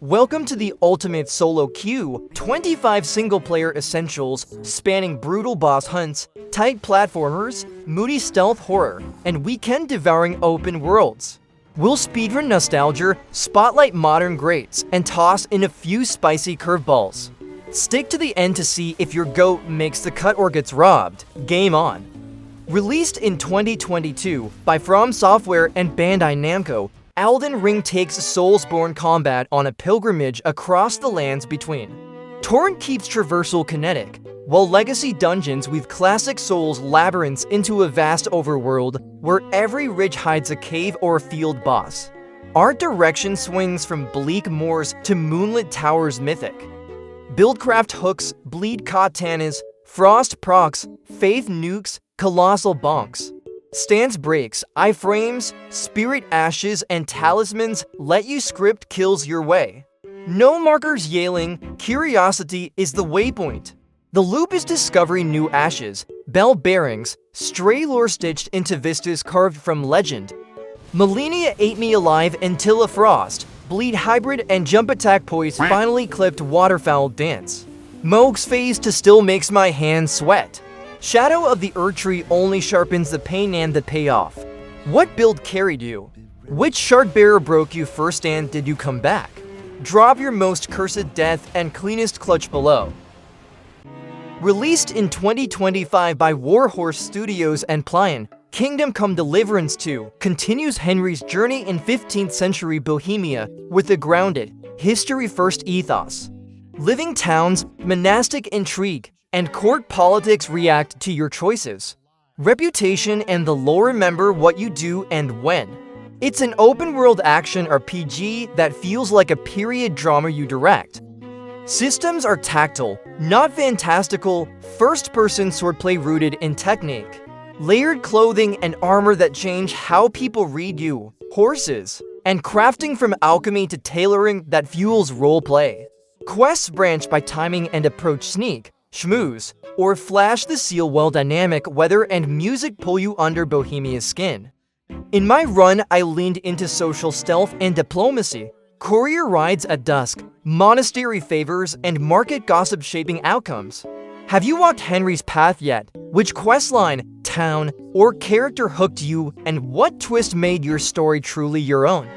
Welcome to the ultimate solo queue, 25 single-player essentials spanning brutal boss hunts, tight platformers, moody stealth horror, and weekend-devouring open worlds. We'll speedrun nostalgia, spotlight modern greats, and toss in a few spicy curveballs. Stick to the end to see if your goat makes the cut or gets robbed. Game on! Released in 2022 by From Software and Bandai Namco, Elden Ring takes Soulsborne combat on a pilgrimage across the lands between. Torment keeps traversal kinetic, while Legacy dungeons weave classic Souls labyrinths into a vast overworld where every ridge hides a cave or a field boss. Art direction swings from bleak moors to moonlit towers mythic. Buildcraft hooks, bleed katanas, frost procs, faith nukes, colossal bonks. Stance breaks, iframes, spirit ashes, and talismans let you script kills your way. No markers yailing, curiosity is the waypoint. The loop is discovering new ashes, bell bearings, stray lore stitched into vistas carved from legend. Millennia ate me alive until a frost, bleed hybrid and jump attack poise finally clipped waterfowl dance. Moog's phase to still makes my hands sweat. Shadow of the Erdtree only sharpens the pain and the payoff. What build carried you? Which shardbearer broke you first and did you come back? Drop your most cursed death and cleanest clutch below. Released in 2025 by Warhorse Studios and Plion, Kingdom Come Deliverance 2 continues Henry's journey in 15th century Bohemia with a grounded, history-first ethos. Living towns, monastic intrigue, and court politics react to your choices. Reputation and the lore remember what you do and when. It's an open-world action RPG that feels like a period drama you direct. Systems are tactile, not fantastical, first-person swordplay rooted in technique. Layered clothing and armor that change how people read you, horses, and crafting from alchemy to tailoring that fuels roleplay. Quests branch by timing and approach sneak, schmooze, or flash the seal while dynamic weather and music pull you under Bohemia's skin. In my run, I leaned into social stealth and diplomacy, courier rides at dusk, monastery favors, and market gossip shaping outcomes. Have you walked Henry's path yet? Which questline, town, or character hooked you, and what twist made your story truly your own?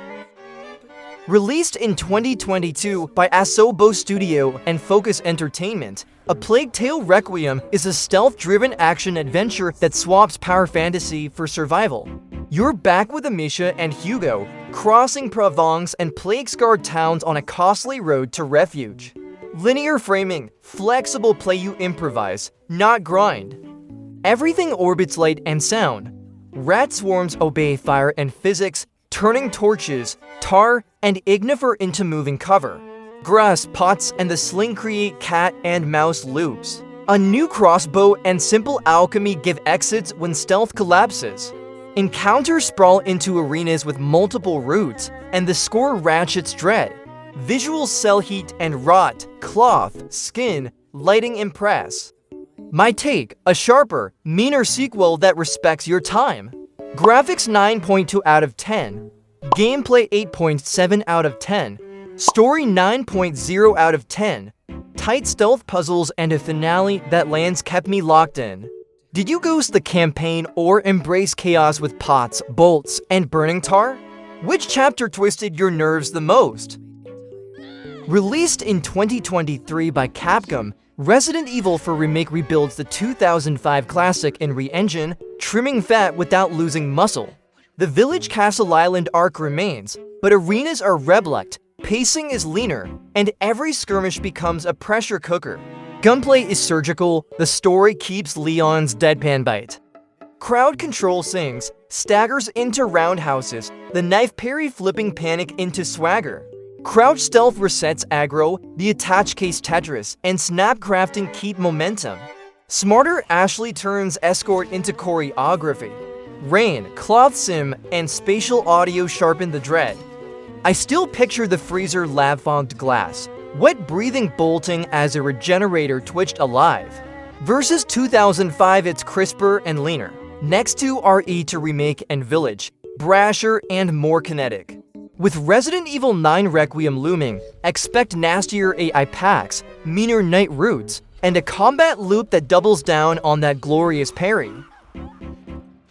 Released in 2022 by Asobo Studio and Focus Entertainment, A Plague Tale Requiem is a stealth-driven action-adventure that swaps power fantasy for survival. You're back with Amisha and Hugo, crossing Provence and plague-scarred towns on a costly road to refuge. Linear framing, flexible play you improvise, not grind. Everything orbits light and sound. Rat swarms obey fire and physics, turning torches, tar, and ignifer into moving cover. Grass pots and the sling create cat and mouse loops. A new crossbow and simple alchemy give exits when stealth collapses. Encounters sprawl into arenas with multiple routes, and the score ratchets dread. Visuals sell heat and rot, cloth, skin, lighting impress. My take, a sharper, meaner sequel that respects your time. Graphics 9.2 out of 10. Gameplay 8.7 out of 10. Story 9.0 out of 10. Tight stealth puzzles and a finale that lands kept me locked in. Did you ghost the campaign or embrace chaos with pots, bolts, and burning tar? Which chapter twisted your nerves the most? Released in 2023 by Capcom, Resident Evil for Remake rebuilds the 2005 classic in re-engine, trimming fat without losing muscle. The Village Castle Island arc remains, but arenas are reblect, pacing is leaner, and every skirmish becomes a pressure cooker. Gunplay is surgical, the story keeps Leon's deadpan bite. Crowd control sings, staggers into roundhouses, the knife parry flipping panic into swagger. Crouch stealth resets aggro, the attach case Tetris, and snap crafting keep momentum. Smarter Ashley turns escort into choreography. Rain, cloth sim, and spatial audio sharpen the dread. I still picture the freezer lab-fogged glass, wet breathing bolting as a regenerator twitched alive. Versus 2005 it's crisper and leaner. Next to RE to Remake and Village, brasher and more kinetic. With Resident Evil 9 Requiem looming, expect nastier AI packs, meaner night roots, and a combat loop that doubles down on that glorious parry.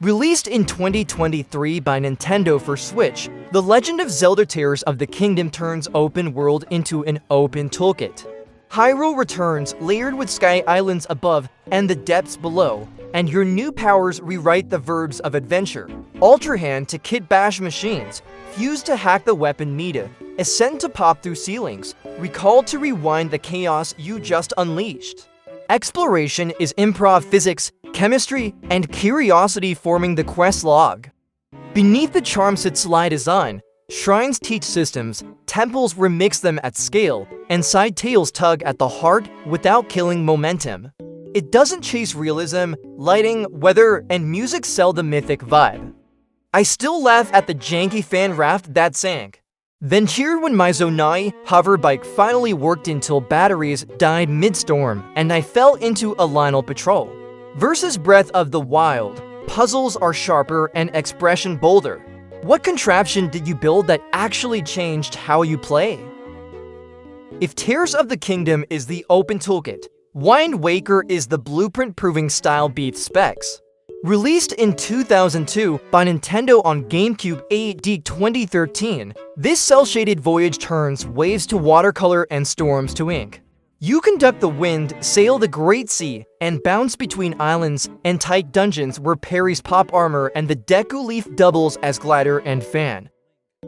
Released in 2023 by Nintendo for Switch, The Legend of Zelda Tears of the Kingdom turns open world into an open toolkit. Hyrule returns, layered with sky islands above and the depths below, and your new powers rewrite the verbs of adventure. Ultra Hand to kit bash machines, Fuse to hack the weapon meta, Ascend to pop through ceilings, Recall to rewind the chaos you just unleashed. Exploration is improv physics, chemistry, and curiosity forming the quest log. Beneath the charm sits sly design. Shrines teach systems, temples remix them at scale, and side tales tug at the heart without killing momentum. It doesn't chase realism, lighting, weather, and music sell the mythic vibe. I still laugh at the janky fan raft that sank. Then cheered when my Zonai hover bike finally worked until batteries died mid-storm and I fell into a Lionel patrol. Versus Breath of the Wild, puzzles are sharper and expression bolder. What contraption did you build that actually changed how you play? If Tears of the Kingdom is the open toolkit, Wind Waker is the blueprint-proving style beats specs. Released in 2002 by Nintendo on GameCube AD 2013, this cel-shaded voyage turns waves to watercolor and storms to ink. You conduct the wind, sail the Great Sea, and bounce between islands and tight dungeons where parries pop armor and the Deku Leaf doubles as glider and fan.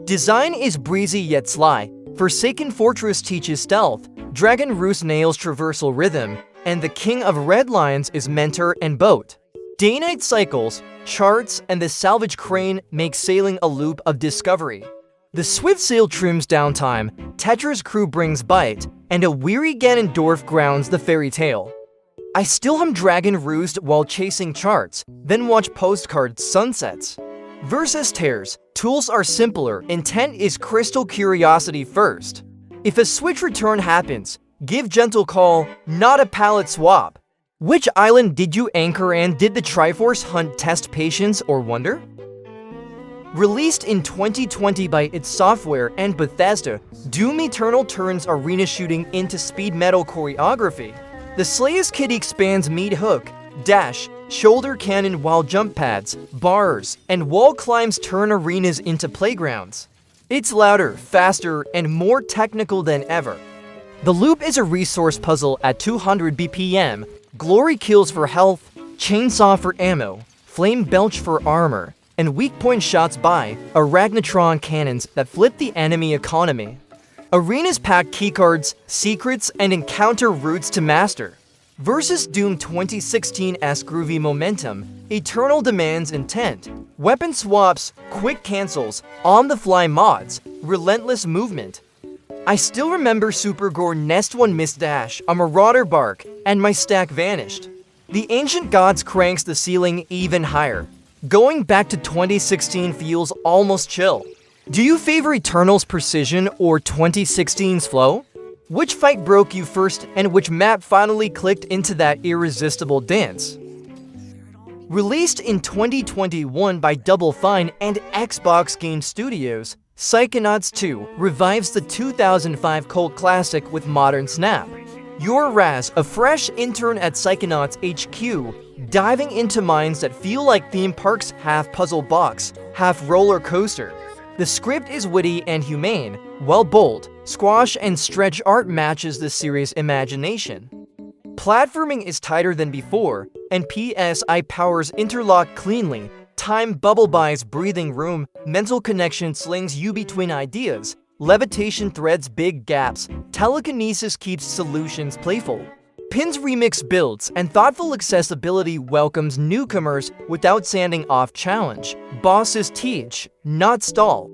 Design is breezy yet sly. Forsaken Fortress teaches stealth, Dragon Roost nails traversal rhythm, and the King of Red Lions is mentor and boat. Day-night cycles, charts, and the salvage crane make sailing a loop of discovery. The swift sail trims downtime, Tetra's crew brings bite, and a weary Ganondorf grounds the fairy tale. I still hum Dragon Roost while chasing charts, then watch postcard sunsets. Versus Tears, tools are simpler, intent is crystal curiosity first. If a Switch return happens, give gentle call, not a palette swap. Which island did you anchor and did the Triforce hunt test patience or wonder? Released in 2020 by id Software and Bethesda, Doom Eternal turns arena shooting into speed metal choreography. The Slayer's Kid expands meat hook, dash, shoulder cannon while jump pads, bars, and wall climbs turn arenas into playgrounds. It's louder, faster, and more technical than ever. The loop is a resource puzzle at 200 BPM, glory kills for health, chainsaw for ammo, flame belch for armor, and weak point shots by Ragnarok cannons that flip the enemy economy. Arenas pack keycards, secrets, and encounter routes to master. Versus Doom 2016's groovy momentum, Eternal demands intent, weapon swaps, quick cancels, on-the-fly mods, relentless movement. I still remember Super Gore Nest 1 Miss Dash, a Marauder Bark, and my stack vanished. The Ancient Gods cranks the ceiling even higher. Going back to 2016 feels almost chill. Do you favor Eternal's precision or 2016's flow? Which fight broke you first and which map finally clicked into that irresistible dance? Released in 2021 by Double Fine and Xbox Game Studios, Psychonauts 2 revives the 2005 cult classic with modern snap. You're Raz, a fresh intern at Psychonauts HQ, diving into minds that feel like theme parks, half puzzle box, half roller coaster. The script is witty and humane, while bold, squash and stretch art matches the series' imagination. Platforming is tighter than before, and PSI powers interlock cleanly. Time bubble buys breathing room, mental connection slings you between ideas, levitation threads big gaps, telekinesis keeps solutions playful. Pins remix builds, and thoughtful accessibility welcomes newcomers without sanding off challenge. Bosses teach, not stall.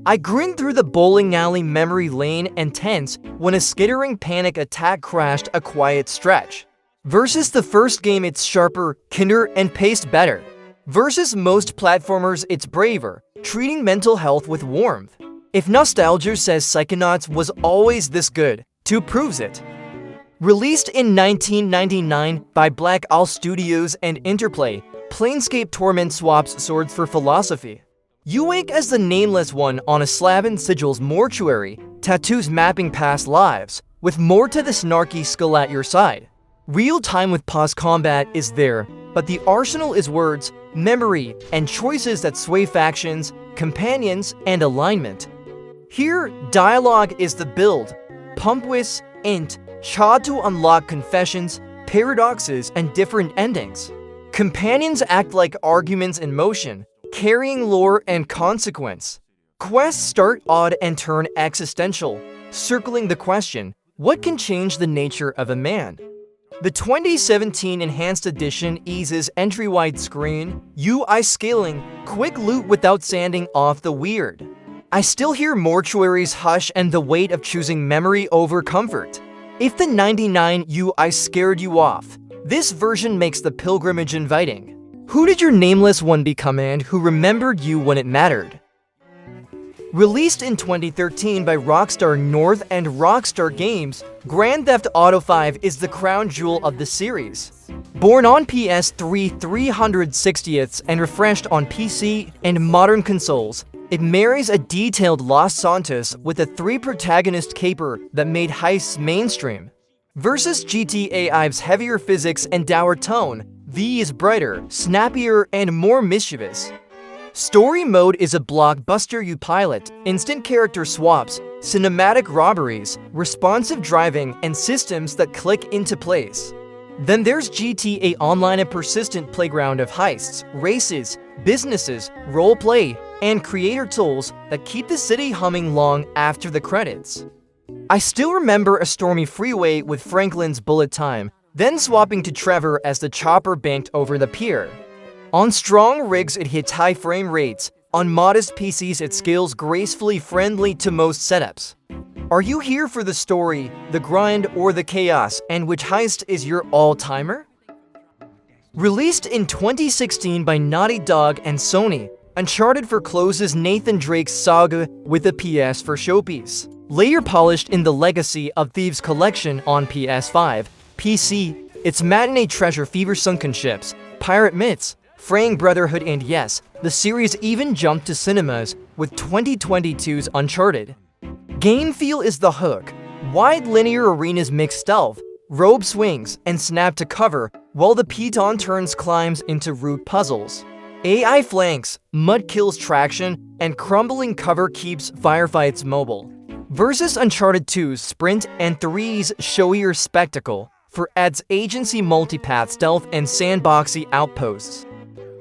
I grinned through the bowling alley memory lane and tense when a skittering panic attack crashed a quiet stretch. Versus the first game it's sharper, kinder, and paced better. Versus most platformers it's braver, treating mental health with warmth. If nostalgia says Psychonauts was always this good, 2 proves it. Released in 1999 by Black Owl Studios and Interplay, Planescape Torment swaps swords for philosophy. You wake as the Nameless One on a slab in Sigil's mortuary, tattoos mapping past lives, with more to the snarky skull at your side. Real-time with pause combat is there, but the arsenal is words, memory, and choices that sway factions, companions, and alignment. Here, dialogue is the build, pumpwis, int, cha to unlock confessions, paradoxes, and different endings. Companions act like arguments in motion, carrying lore and consequence. Quests start odd and turn existential, circling the question, what can change the nature of a man? The 2017 Enhanced Edition eases entry-wide screen, UI scaling, quick loot without sanding off the weird. I still hear mortuaries hush and the weight of choosing memory over comfort. If the 99 UI scared you off, this version makes the pilgrimage inviting. Who did your Nameless One become and who remembered you when it mattered? Released in 2013 by Rockstar North and Rockstar Games, Grand Theft Auto V is the crown jewel of the series. Born on PS3 360ths and refreshed on PC and modern consoles, it marries a detailed Los Santos with a three-protagonist caper that made heists mainstream. Versus GTA V's heavier physics and dour tone, V is brighter, snappier, and more mischievous. Story mode is a blockbuster you pilot, instant character swaps, cinematic robberies, responsive driving, and systems that click into place. Then there's GTA Online, a persistent playground of heists, races, businesses, roleplay, and creator tools that keep the city humming long after the credits. I still remember a stormy freeway with Franklin's bullet time, then swapping to Trevor as the chopper banked over the pier. On strong rigs it hits high frame rates, on modest PCs it scales gracefully, friendly to most setups. Are you here for the story, the grind, or the chaos, and which heist is your all-timer? Released in 2016 by Naughty Dog and Sony, Uncharted forecloses Nathan Drake's saga with a PS for showpiece. Layer polished in the legacy of Thieves Collection on PS5, PC, its matinee treasure fever sunken ships, pirate myths, fraying brotherhood, and yes, the series even jumped to cinemas with 2022's Uncharted. Game feel is the hook. Wide linear arenas mix stealth, rope swings, and snap to cover, while the piton turns climbs into route puzzles. AI flanks, mud kills traction, and crumbling cover keeps firefights mobile. Versus Uncharted 2's sprint and 3's showier spectacle, for adds agency multipath stealth and sandboxy outposts.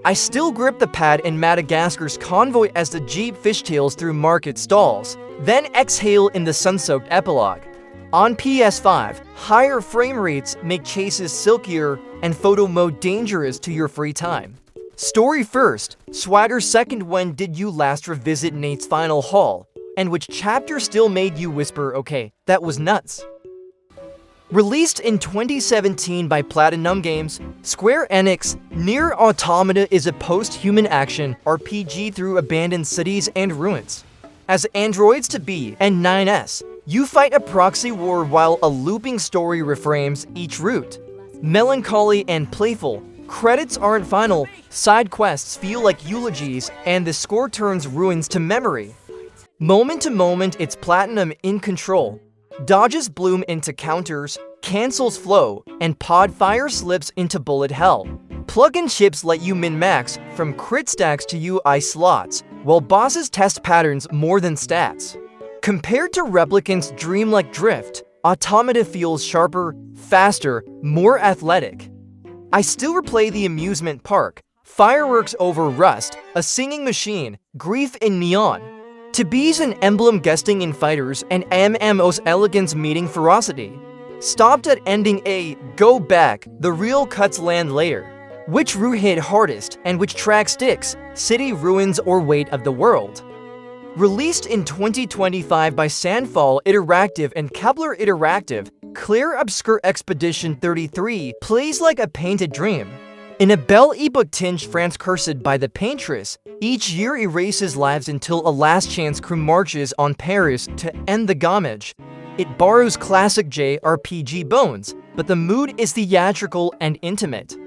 I still grip the pad in Madagascar's convoy as the jeep fishtails through market stalls, then exhale in the sun-soaked epilogue. On PS5, higher frame rates make chases silkier and photo mode dangerous to your free time. Story first, swagger second. When did you last revisit Nate's final haul? And which chapter still made you whisper, okay, that was nuts? Released in 2017 by Platinum Games, Square Enix, Nier Automata is a post-human action RPG through abandoned cities and ruins. As androids to be and 9S, you fight a proxy war while a looping story reframes each route. Melancholy and playful, credits aren't final, side quests feel like eulogies, and the score turns ruins to memory. Moment to moment, it's Platinum in control. Dodges bloom into counters, cancels flow, and pod fire slips into bullet hell. Plug-in chips let you min-max from crit stacks to UI slots, while bosses test patterns more than stats. Compared to Replicant's dreamlike drift, Automata feels sharper, faster, more athletic. I still replay the amusement park, fireworks over rust, a singing machine, grief in neon. To be's an emblem guesting in fighters and MMO's elegance meeting ferocity. Stopped at ending A, go back, the real cuts land layer. Which route hit hardest and which track sticks, city ruins or weight of the world. Released in 2025 by Sandfall Interactive and Kepler Interactive, Clair Obscur Expedition 33 plays like a painted dream. In a Belle Epoque tinged France cursed by the paintress, each year erases lives until a last chance crew marches on Paris to end the gommage. It borrows classic JRPG bones, but the mood is theatrical and intimate.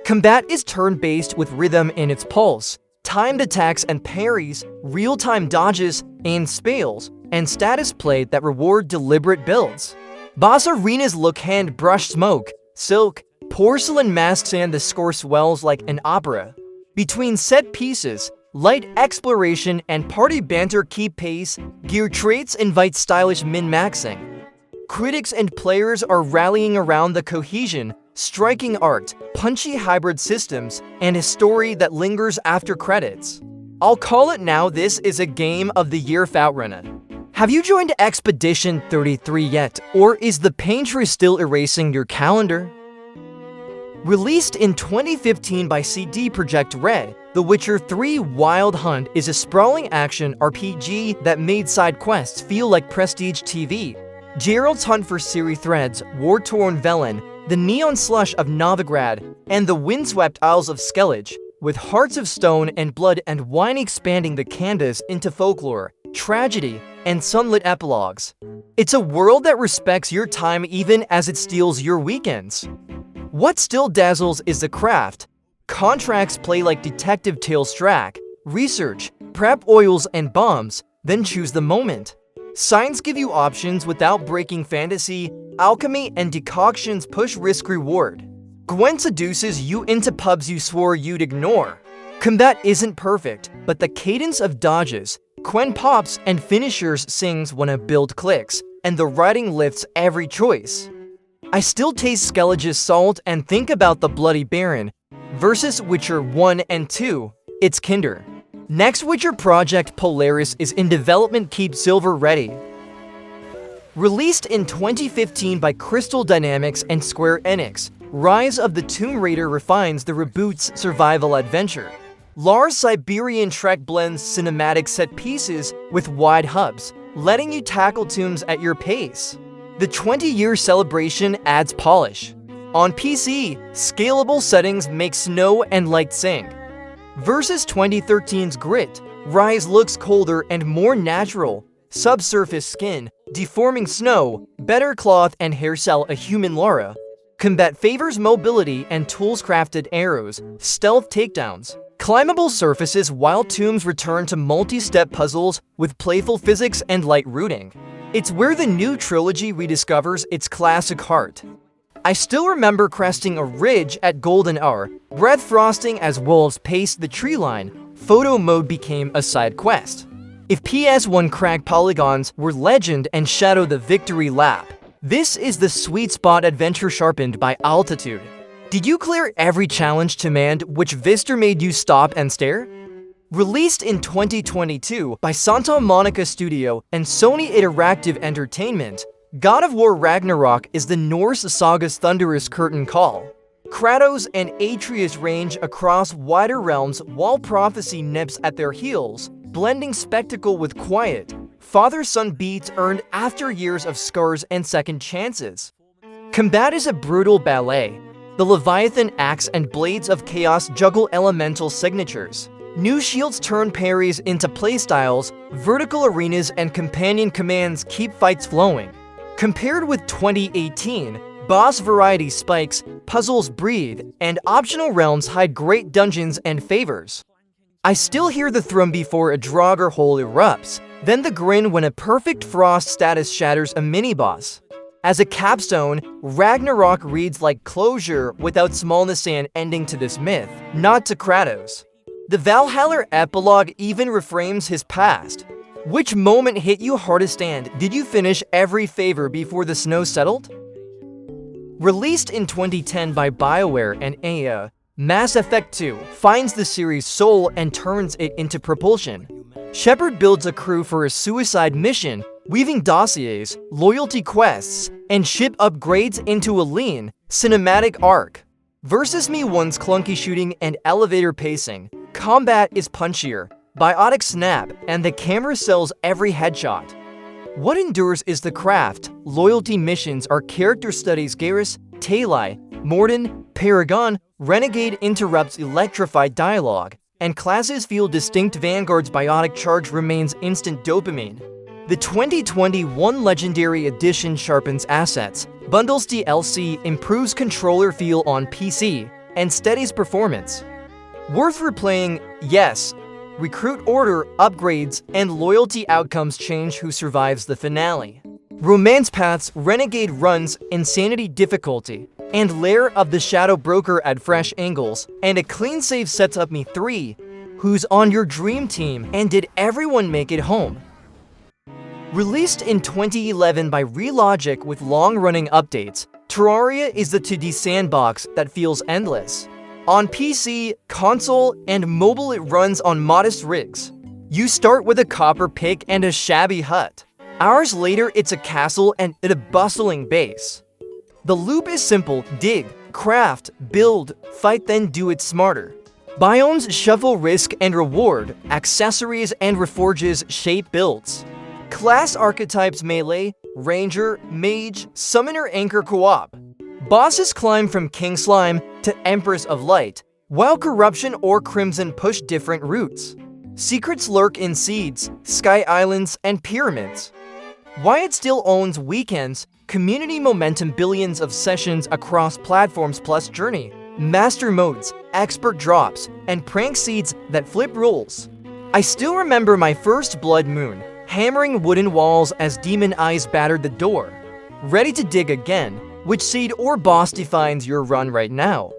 Combat is turn-based with rhythm in its pulse, timed attacks and parries, real-time dodges and spells, and status play that reward deliberate builds. Boss arenas look hand-brushed smoke, silk, porcelain masks, and the score swells like an opera. Between set pieces, light exploration and party banter keep pace, gear traits invite stylish min-maxing. Critics and players are rallying around the cohesion, striking art, punchy hybrid systems, and a story that lingers after credits. I'll call it now, this is a game of the year Outrunner. Have you joined Expedition 33 yet, or is the painter still erasing your calendar? Released in 2015 by CD Projekt Red, The Witcher 3 Wild Hunt is a sprawling action RPG that made side quests feel like prestige TV. Geralt's hunt for Ciri threads, war-torn Velen, the neon slush of Novigrad, and the windswept Isles of Skellige, with Hearts of Stone and Blood and Wine expanding the canvas into folklore, tragedy, and sunlit epilogues. It's a world that respects your time even as it steals your weekends. What still dazzles is the craft. Contracts play like Detective Tales track, research, prep oils and bombs, then choose the moment. Signs give you options without breaking fantasy, alchemy and decoctions push risk-reward. Gwen seduces you into pubs you swore you'd ignore. Combat isn't perfect, but the cadence of dodges, Quen pops and finishers sings when a build clicks, and the writing lifts every choice. I still taste Skellige's salt and think about the Bloody Baron. Versus Witcher 1 and 2, it's Kinder. Next Witcher project Polaris is in development, keep silver ready. Released in 2015 by Crystal Dynamics and Square Enix, Rise of the Tomb Raider refines the reboot's survival adventure. Lars Siberian Trek blends cinematic set pieces with wide hubs, letting you tackle tombs at your pace. The 20-year celebration adds polish. On PC, scalable settings make snow and light sync. Versus 2013's Grit, Rise looks colder and more natural. Subsurface skin, deforming snow, better cloth and hairstyle a human Lara. Combat favors mobility and tools-crafted arrows, stealth takedowns. Climbable surfaces while tombs return to multi-step puzzles with playful physics and light rooting. It's where the new trilogy rediscovers its classic heart. I still remember cresting a ridge at Golden Hour, breath frosting as wolves paced the tree line. Photo mode became a side quest. If PS1 cracked polygons were legend and Shadow the victory lap, this is the sweet spot adventure sharpened by altitude. Did you clear every challenge to Mand which Vista made you stop and stare? Released in 2022 by Santa Monica Studio and Sony Interactive Entertainment, God of War Ragnarok is the Norse saga's thunderous curtain call. Kratos and Atreus range across wider realms while prophecy nips at their heels, blending spectacle with quiet. Father-son beats earned after years of scars and second chances. Combat is a brutal ballet. The Leviathan axe and blades of chaos juggle elemental signatures. New shields turn parries into playstyles, vertical arenas and companion commands keep fights flowing. Compared with 2018, boss variety spikes, puzzles breathe, and optional realms hide great dungeons and favors. I still hear the thrum before a Draugr hole erupts, then the grin when a perfect frost status shatters a mini-boss. As a capstone, Ragnarok reads like closure without smallness and ending to this myth, not to Kratos. The Valhalla epilogue even reframes his past. Which moment hit you hardest and did you finish every favor before the snow settled? Released in 2010 by BioWare and EA, Mass Effect 2 finds the series' soul and turns it into propulsion. Shepard builds a crew for a suicide mission, weaving dossiers, loyalty quests, and ship upgrades into a lean, cinematic arc. Versus Me 1's clunky shooting and elevator pacing, combat is punchier, biotic snap, and the camera sells every headshot. What endures is the craft. Loyalty missions are character studies. Garrus, Talai, Mordin, Paragon, Renegade interrupts electrified dialogue, and classes feel distinct. Vanguard's biotic charge remains instant dopamine. The 2021 Legendary Edition sharpens assets, bundles DLC, improves controller feel on PC, and steadies performance. Worth replaying, yes. Recruit order, upgrades, and loyalty outcomes change who survives the finale. Romance paths, renegade runs, insanity difficulty, and Lair of the Shadow Broker at fresh angles, and a clean save sets up me 3. Who's on your dream team, and did everyone make it home? Released in 2011 by Relogic with long-running updates, Terraria is the 2D sandbox that feels endless. On PC, console, and mobile it runs on modest rigs. You start with a copper pick and a shabby hut. Hours later, it's a castle and a bustling base. The loop is simple: dig, craft, build, fight, then do it smarter. Biomes shuffle risk and reward, accessories and reforges shape builds. Class archetypes melee, ranger, mage, summoner, anchor, co-op. Bosses climb from King Slime to Empress of Light, while Corruption or Crimson push different routes. Secrets lurk in seeds, sky islands, and pyramids. Why it still owns weekends, community momentum, billions of sessions across platforms plus journey, master modes, expert drops, and prank seeds that flip rules. I still remember my first Blood Moon, hammering wooden walls as demon eyes battered the door. Ready to dig again. Which seed or boss defines your run right now?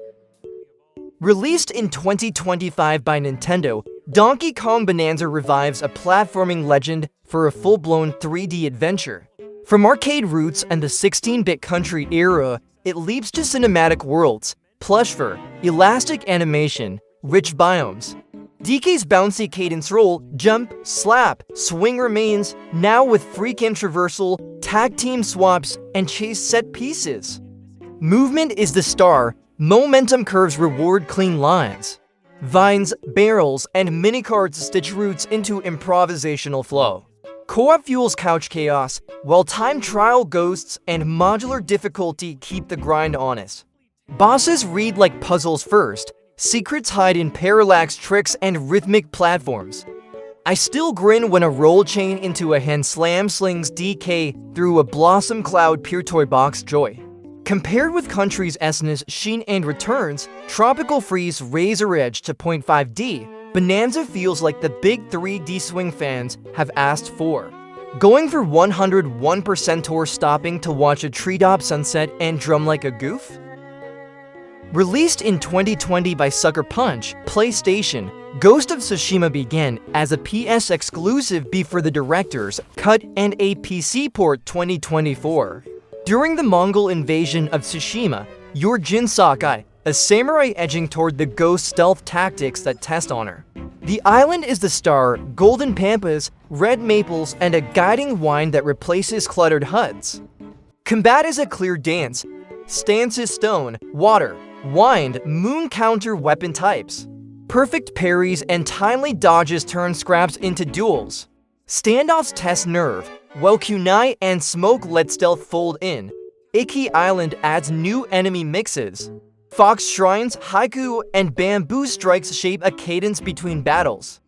Released in 2025 by Nintendo, Donkey Kong Bonanza revives a platforming legend for a full-blown 3D adventure. From arcade roots and the 16-bit country era, it leaps to cinematic worlds, plush fur, elastic animation, rich biomes. DK's bouncy cadence roll, jump, slap, swing remains, now with freakin' traversal, tag team swaps, and chase set pieces. Movement is the star, momentum curves reward clean lines. Vines, barrels, and minicards stitch routes into improvisational flow. Co-op fuels couch chaos, while time trial ghosts and modular difficulty keep the grind honest. Bosses read like puzzles first, secrets hide in parallax tricks and rhythmic platforms. I still grin when a roll chain into a hand slam slings DK through a blossom cloud, pure toy box joy. Compared with Country's SNES Sheen and Returns, Tropical Freeze Razor Edge to 0.5D, Bananza feels like the big 3D swing fans have asked for. Going for 101% tour stopping to watch a treetop sunset and drum like a goof? Released in 2020 by Sucker Punch, PlayStation, Ghost of Tsushima began as a PS exclusive before the director's cut and a PC port 2024. During the Mongol invasion of Tsushima, you're Jin Sakai, a samurai edging toward the ghost stealth tactics that test honor. The island is the star, golden pampas, red maples, and a guiding wine that replaces cluttered huts. Combat is a clear dance. Stance is stone, water, wind, moon counter weapon types. Perfect parries and timely dodges turn scraps into duels. Standoffs test nerve, while kunai and smoke let stealth fold in. Iki Island adds new enemy mixes. Fox shrines, haiku, and bamboo strikes shape a cadence between battles.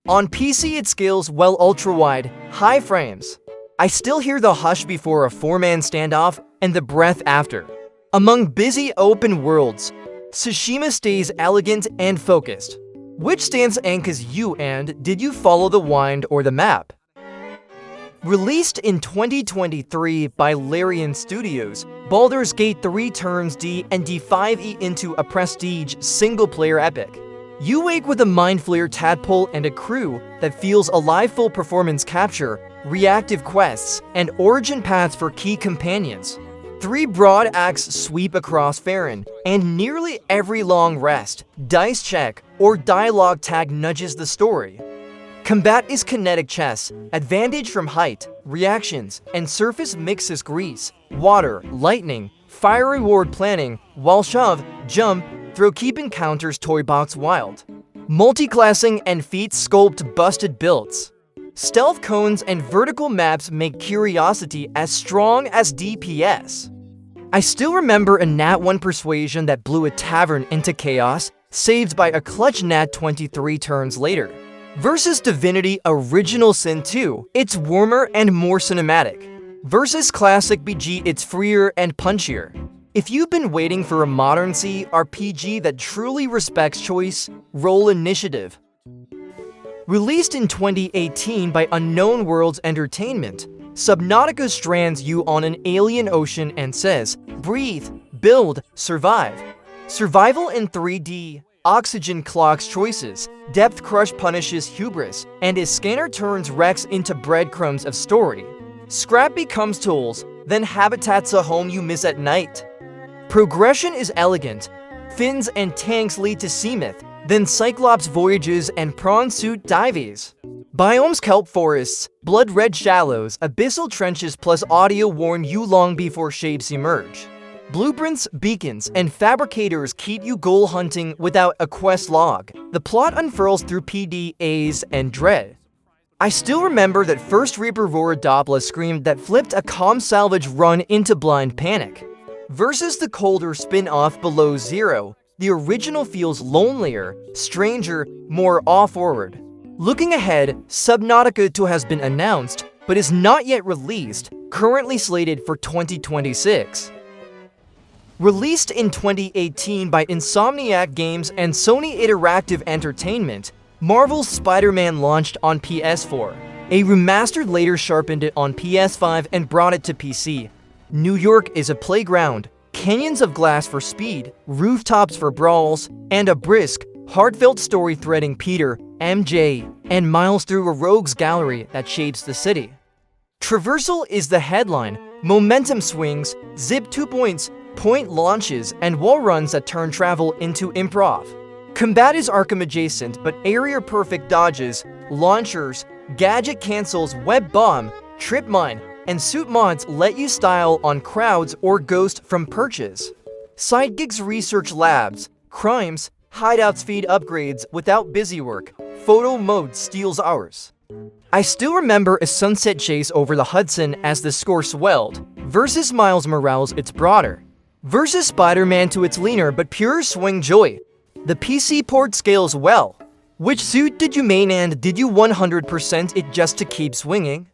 On PC it scales well ultra-wide, high frames. I still hear the hush before a 4-man standoff and the breath after. Among busy open worlds, Tsushima stays elegant and focused. Which stance anchors you, and did you follow the wind or the map? Released in 2023 by Larian Studios, Baldur's Gate 3 turns D and D5E into a prestige single-player epic. You wake with a Mind Flayer tadpole and a crew that feels alive. Full performance capture, reactive quests, and origin paths for key companions. 3 broad acts sweep across Farron, and nearly every long rest, dice check, or dialogue tag nudges the story. Combat is kinetic chess, advantage from height, reactions, and surface mixes grease, water, lightning, fire reward planning, while shove, jump, throw keep encounters toy box wild. Multi-classing and feat sculpt busted builds. Stealth cones and vertical maps make curiosity as strong as DPS. I still remember a Nat 1 persuasion that blew a tavern into chaos, saved by a clutch Nat 23 turns later. Versus Divinity Original Sin 2, it's warmer and more cinematic. Versus Classic BG, it's freer and punchier. If you've been waiting for a modern RPG that truly respects choice, roll Initiative. Released in 2018 by Unknown Worlds Entertainment, Subnautica strands you on an alien ocean and says, breathe, build, survive. Survival in 3D, oxygen clogs choices, depth crush punishes hubris, and his scanner turns wrecks into breadcrumbs of story. Scrap becomes tools, then habitat's a home you miss at night. Progression is elegant. Fins and tanks lead to Seamouth, then Cyclops voyages and prawn suit dives. Biomes kelp forests, blood-red shallows, abyssal trenches plus audio warn you long before shapes emerge. Blueprints, beacons, and fabricators keep you goal hunting without a quest log. The plot unfurls through PDAs and dread. I still remember that first Reaper Roar Doppler scream that flipped a calm salvage run into blind panic. Versus the colder spin-off Below Zero, the original feels lonelier, stranger, more awe-forward. Looking ahead, Subnautica 2 has been announced, but is not yet released, currently slated for 2026. Released in 2018 by Insomniac Games and Sony Interactive Entertainment, Marvel's Spider-Man launched on PS4. A remastered later sharpened it on PS5 and brought it to PC. New York is a playground, canyons of glass for speed, rooftops for brawls, and a brisk, heartfelt story threading Peter, MJ, and Miles through a rogues gallery that shapes the city. Traversal is the headline, momentum swings, zip 2 points, point launches, and wall runs that turn travel into improv. Combat is Arkham adjacent, but area-perfect dodges, launchers, gadget cancels, web bomb, trip mine, and suit mods let you style on crowds or ghost from perches. Side gigs research labs, crimes, hideouts feed upgrades without busywork, photo mode steals hours. I still remember a sunset chase over the Hudson as the score swelled. Versus Miles Morales it's broader. Versus Spider-Man to its leaner but pure swing joy. The PC port scales well. Which suit did you main and did you 100% it just to keep swinging?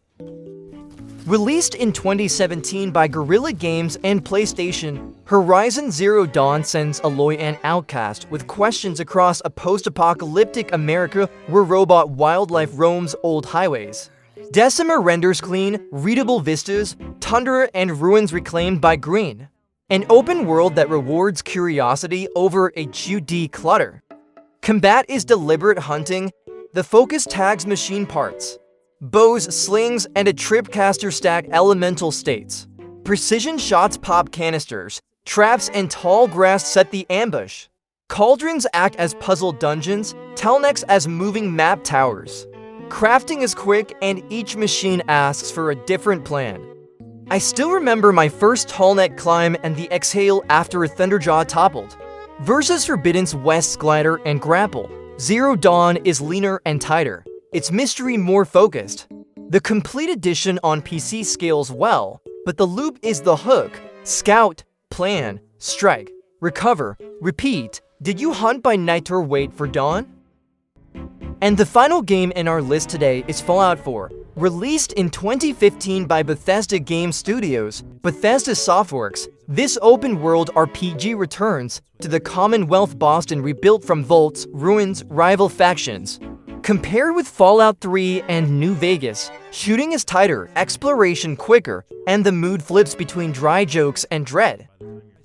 Released in 2017 by Guerrilla Games and PlayStation, Horizon Zero Dawn sends Aloy and Outcast with questions across a post-apocalyptic America where robot wildlife roams old highways. Decima renders clean, readable vistas, tundra and ruins reclaimed by green. An open world that rewards curiosity over HUD clutter. Combat is deliberate hunting, the focus tags machine parts. Bows, slings, and a tripcaster stack elemental states. Precision shots pop canisters. Traps and tall grass set the ambush. Cauldrons act as puzzle dungeons, Telnecks as moving map towers. Crafting is quick and each machine asks for a different plan. I still remember my first tallneck climb and the exhale after a Thunderjaw toppled. Versus Forbidden's West's glider and grapple, Zero Dawn is leaner and tighter. Its mystery more focused. The complete edition on PC scales well, but the loop is the hook. Scout, plan, strike, recover, repeat. Did you hunt by night or wait for dawn? And the final game in our list today is Fallout 4. Released in 2015 by Bethesda Game Studios, Bethesda Softworks, this open-world RPG returns to the Commonwealth Boston rebuilt from vaults, ruins, rival factions. Compared with Fallout 3 and New Vegas, shooting is tighter, exploration quicker, and the mood flips between dry jokes and dread.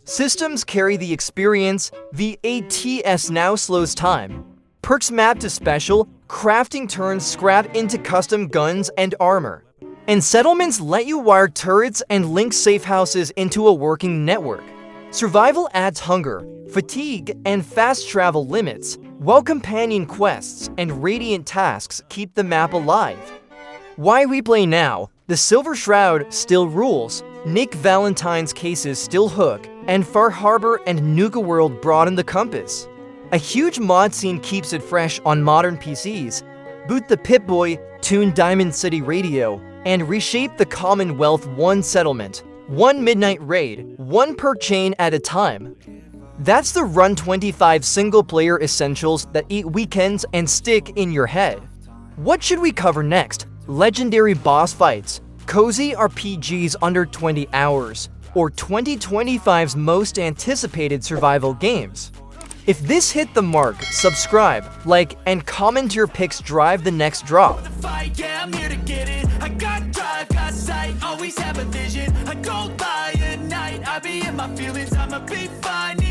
Systems carry the experience, the ATS now slows time. Perks map to special, crafting turns scrap into custom guns and armor. And settlements let you wire turrets and link safe houses into a working network. Survival adds hunger, fatigue, and fast travel limits, while companion quests and radiant tasks keep the map alive. Why replay now? The Silver Shroud still rules, Nick Valentine's cases still hook, and Far Harbor and Nuka World broaden the compass. A huge mod scene keeps it fresh on modern PCs. Boot the Pip-Boy, tune Diamond City Radio, and reshape the Commonwealth one settlement, one midnight raid, one per chain at a time. That's the Run 25 single-player essentials that eat weekends and stick in your head. What should we cover next? Legendary boss fights, cozy RPGs under 20 hours, or 2025's most anticipated survival games? If this hit the mark, subscribe, like, and comment your picks drive the next drop. Yeah, I'm here to get it. I got drive, got sight, always have a vision. I don't lie at night, I be in my feelings, I'ma be fine.